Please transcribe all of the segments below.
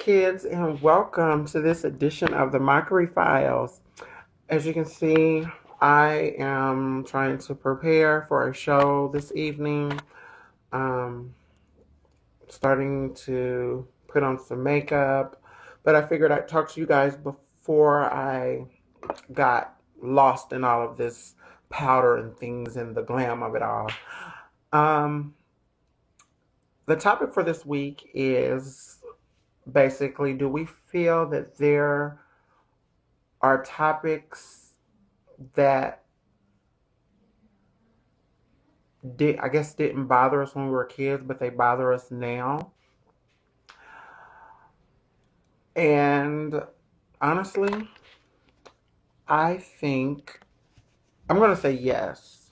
kids, and welcome to this edition of the Mockery Files. As you can see, I am trying to prepare for a show this evening. Um, Starting to put on some makeup, but I figured I'd talk to you guys before I got lost in all of this powder and things and the glam of it all. Um, the topic for this week is basically, do we feel that there are topics that didn't bother us when we were kids, but they bother us now? And honestly, I think I'm going to say yes.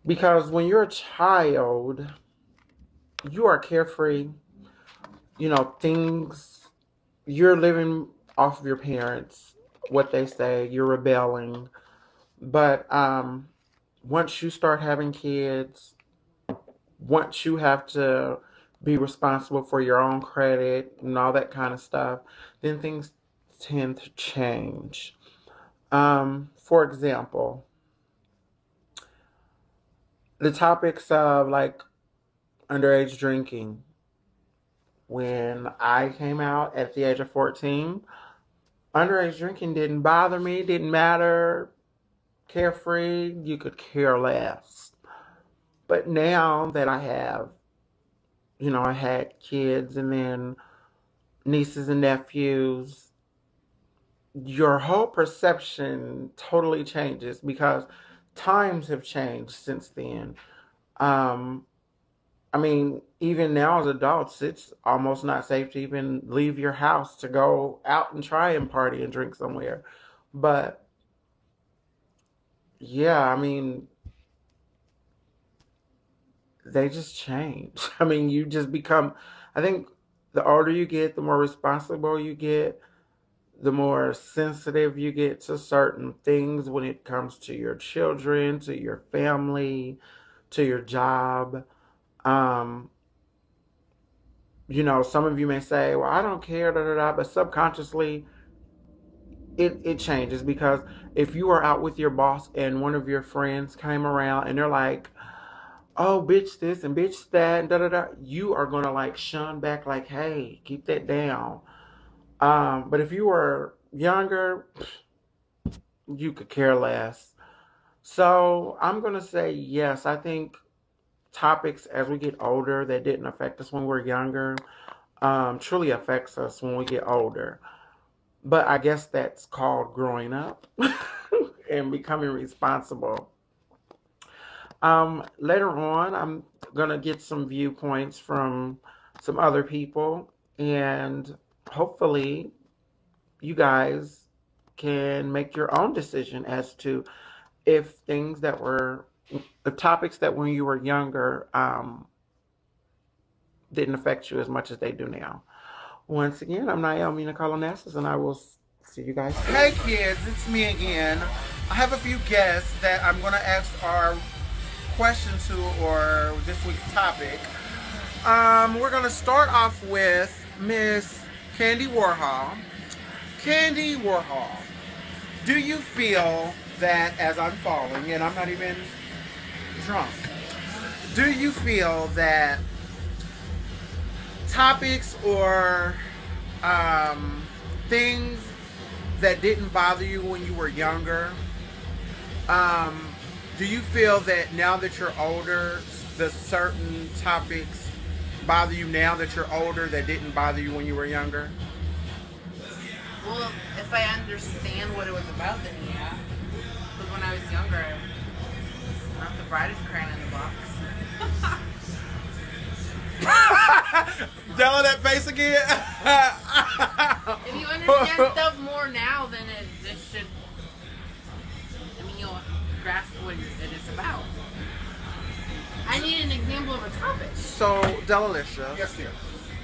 Because when you're a child, you are carefree. Things, you're living off of your parents, what they say, you're rebelling. But once you start having kids, once you have to be responsible for your own credit and all that kind of stuff, then things tend to change. For example, the topics of like underage drinking. When I came out at the age of 14, underage drinking didn't bother me, didn't matter, carefree, you could care less. But now that I had kids and then nieces and nephews, your whole perception totally changes because times have changed since then. Um, even now as adults, it's almost not safe to even leave your house to go out and try and party and drink somewhere. But yeah, they just change. You just become, I think the older you get, the more responsible you get, the more sensitive you get to certain things when it comes to your children, to your family, to your job. Um, some of you may say, well, I don't care, da da da, but subconsciously it changes because if you are out with your boss and one of your friends came around and they're like, oh, bitch this and bitch that and da da da, you are gonna like shun back like, hey, keep that down. But if you were younger, you could care less. So I'm gonna say yes. I think topics as we get older that didn't affect us when we were younger truly affects us when we get older. But I guess that's called growing up and becoming responsible. Later on, I'm going to get some viewpoints from some other people, and hopefully, you guys can make your own decision as to if things that were the topics that when you were younger didn't affect you as much as they do now. Once again, I'm Naomi Nicole Onassis, and I will see you guys soon. Hey kids, it's me again. I have a few guests that I'm going to ask our question to or this week's topic. We're going to start off with Miss Candy Warhol. Candy Warhol, do you feel that as I'm falling, and I'm not even drunk, do you feel that topics or things that didn't bother you when you were younger, do you feel that now that you're older, the certain topics bother you now that you're older that didn't bother you when you were younger? Well, if I understand what it was about, then yeah. Because when I was younger, I'm not the brightest crayon in the box. Della, that face again. If you understand stuff more now, then it should. You'll grasp what it is about. I need an example of a topic. So, Delalicia. Yes, dear.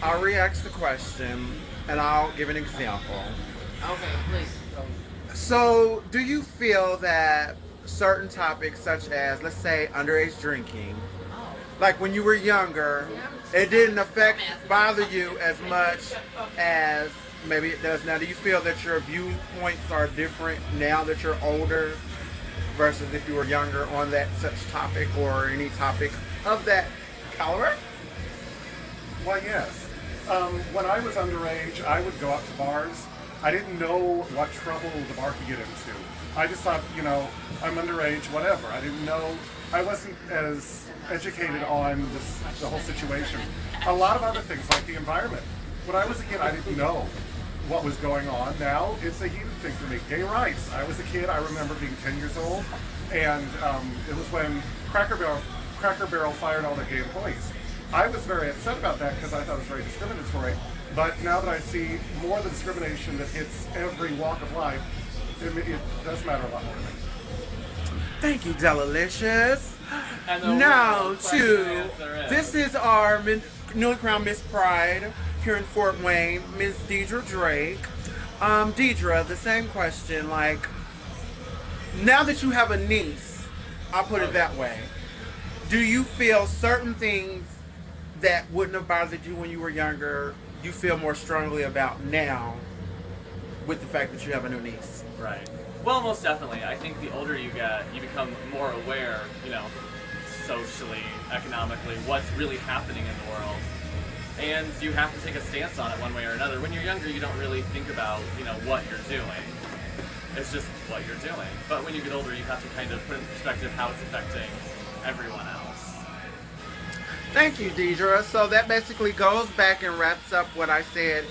I'll re-ask the question and I'll give an example. Okay, please. So, do you feel that certain topics, such as, let's say, underage drinking, Like when you were younger, it didn't bother you as much as maybe it does now. Do you feel that your viewpoints are different now that you're older versus if you were younger on that such topic or any topic of that caliber? Why, yes. When I was underage, I would go out to bars. I didn't know what trouble the bar could get into. I just thought, I'm underage, whatever. I didn't know. I wasn't as educated on the whole situation. A lot of other things, like the environment. When I was a kid, I didn't know what was going on. Now, it's a huge thing for me. Gay rights. I was a kid, I remember being 10 years old, and it was when Cracker Barrel fired all their gay employees. I was very upset about that because I thought it was very discriminatory. But now that I see more of the discrimination that hits every walk of life, it does matter a lot more to me. Thank you, Delicious. And Now to this is our newly crowned Miss Pride here in Fort Wayne, Miss Deidre Drake. Deidre, the same question. Like, now that you have a niece, I'll put it that way. Do you feel certain things that wouldn't have bothered you when you were younger, you feel more strongly about now with the fact that you have a new niece? Right. Well, most definitely. I think the older you get, you become more aware, socially, economically, what's really happening in the world. And you have to take a stance on it one way or another. When you're younger, you don't really think about, what you're doing. It's just what you're doing. But when you get older, you have to kind of put in perspective how it's affecting everyone else. Thank you, Deidre. So that basically goes back and wraps up what I said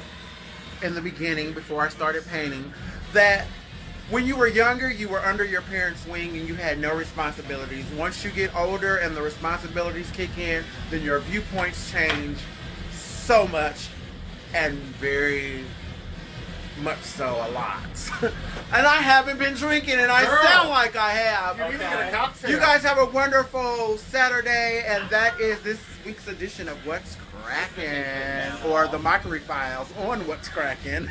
in the beginning before I started painting, that when you were younger, you were under your parents' wing and you had no responsibilities. Once you get older and the responsibilities kick in, then your viewpoints change so much, and very much so a lot. And I haven't been drinking, and I sound like I have. You need to get a cocktail. You guys have a wonderful Saturday, and that is this week's edition of What's Crackin', or the Mockery Files on What's Crackin'.